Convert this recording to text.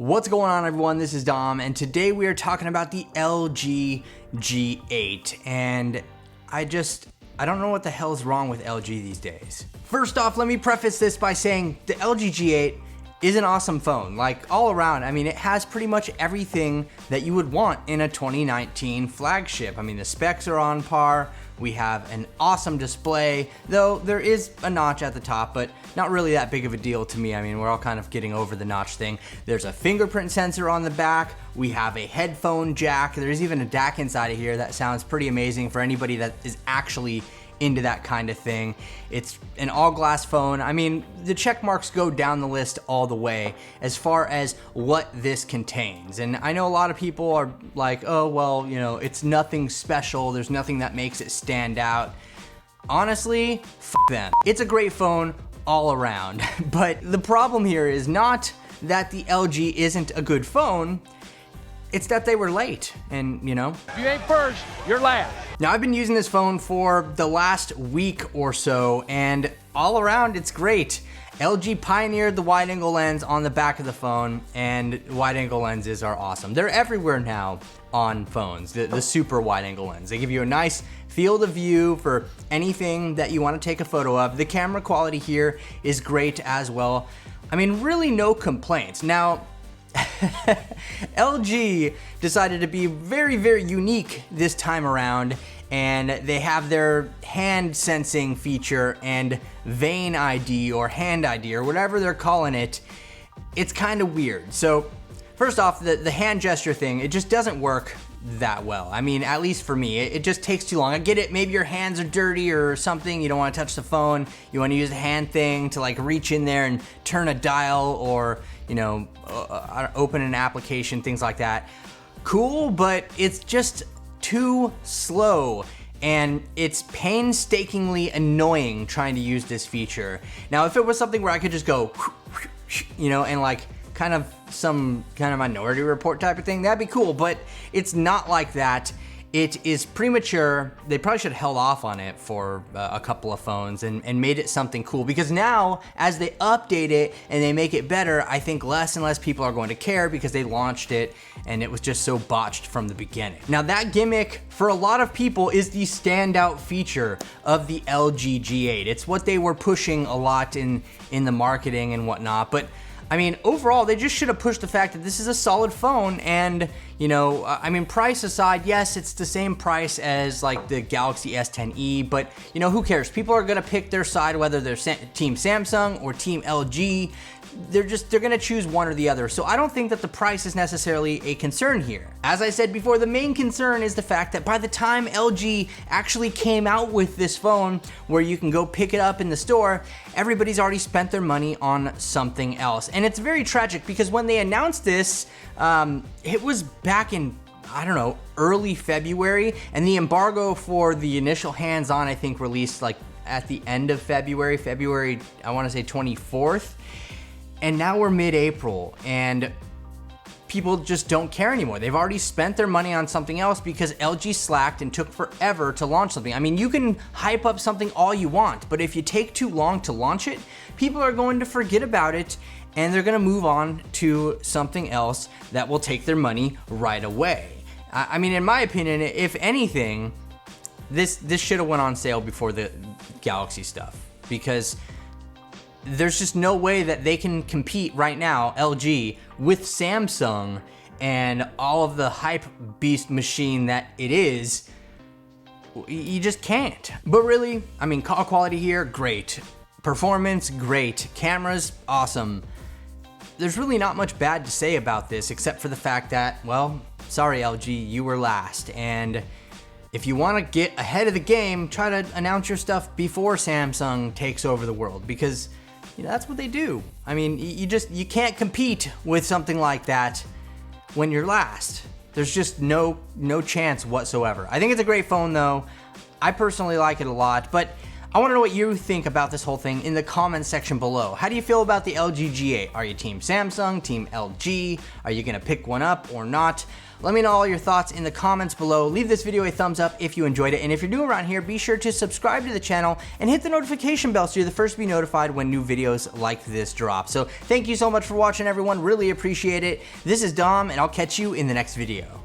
What's going on, everyone? This is Dom, and today we are talking about the LG G8, and I don't know what the hell is wrong with LG these days. First off, let me preface this by saying the LG G8 is an awesome phone, like all around. I mean, it has pretty much everything that you would want in a 2019 flagship. I mean, the specs are on par. We have an awesome display, though there is a notch at the top, but not really that big of a deal to me. I mean, we're all kind of getting over the notch thing. There's a fingerprint sensor on the back. We have a headphone jack. There's even a DAC inside of here that sounds pretty amazing for anybody that is actually into that kind of thing. It's an all-glass phone. I mean, the check marks go down the list all the way as far as what this contains. And I know a lot of people are like, oh, well, you know, it's nothing special. There's nothing that makes it stand out. Honestly, f them. It's a great phone all around. But the problem here is not that the LG isn't a good phone. It's that they were late, and you know. If you ain't first, you're last. Now, I've been using this phone for the last week or so, and all around, it's great. LG pioneered the wide-angle lens on the back of the phone, and wide-angle lenses are awesome. They're everywhere now on phones, the super wide-angle lens. They give you a nice field of view for anything that you want to take a photo of. The camera quality here is great as well. I mean, really no complaints. Now, LG decided to be very, very unique this time around, and they have their hand sensing feature and vein ID or hand ID or whatever they're calling it. It's kind of weird. So first off, the hand gesture thing, it just doesn't work that well. I mean, at least for me, it just takes too long. I get it, maybe your hands are dirty or something, you don't want to touch the phone, you want to use the hand thing to like reach in there and turn a dial or, you know, open an application, things like that. Cool, but it's just too slow, and it's painstakingly annoying trying to use this feature. Now, if it was something where I could just go, you know, and like kind of some kind of Minority Report type of thing, that'd be cool, but it's not like that. It is premature. They probably should have held off on it for a couple of phones and made it something cool, because now as they update it and they make it better, I think less and less people are going to care because they launched it and it was just so botched from the beginning. Now, that gimmick for a lot of people is the standout feature of the LG G8. It's what they were pushing a lot in the marketing and whatnot, but I mean, overall, they just should have pushed the fact that this is a solid phone, and, you know, I mean, price aside, yes, it's the same price as, like, the Galaxy S10e, but, you know, who cares? People are gonna pick their side, whether they're Team Samsung or Team LG. They're gonna choose one or the other, so I don't think that the price is necessarily a concern here. As I said before, the main concern is the fact that by the time LG actually came out with this phone where you can go pick it up in the store, everybody's already spent their money on something else. And it's very tragic because when they announced this, it was back in, I don't know, early February, and the embargo for the initial hands-on, I think, released like at the end of February, I wanna say 24th. And now we're mid-April, and people just don't care anymore. They've already spent their money on something else because LG slacked and took forever to launch something. I mean, you can hype up something all you want, but if you take too long to launch it, people are going to forget about it, and they're gonna move on to something else that will take their money right away. I mean, in my opinion, if anything, this should have went on sale before the Galaxy stuff, because there's just no way that they can compete right now, LG, with Samsung and all of the hype beast machine that it is. You just can't. But really, I mean, call quality here, great. Performance, great. Cameras, awesome. There's really not much bad to say about this, except for the fact that, well, sorry LG, you were last. And if you want to get ahead of the game, try to announce your stuff before Samsung takes over the world, because you know, that's what they do. I mean, you can't compete with something like that when you're last. There's just no chance whatsoever. I think it's a great phone though. I personally like it a lot, but I want to know what you think about this whole thing in the comments section below. How do you feel about the LG G8? Are you team Samsung, team LG? Are you gonna pick one up or not? Let me know all your thoughts in the comments below. Leave this video a thumbs up if you enjoyed it. And if you're new around here, be sure to subscribe to the channel and hit the notification bell so you're the first to be notified when new videos like this drop. So thank you so much for watching, everyone. Really appreciate it. This is Dom, and I'll catch you in the next video.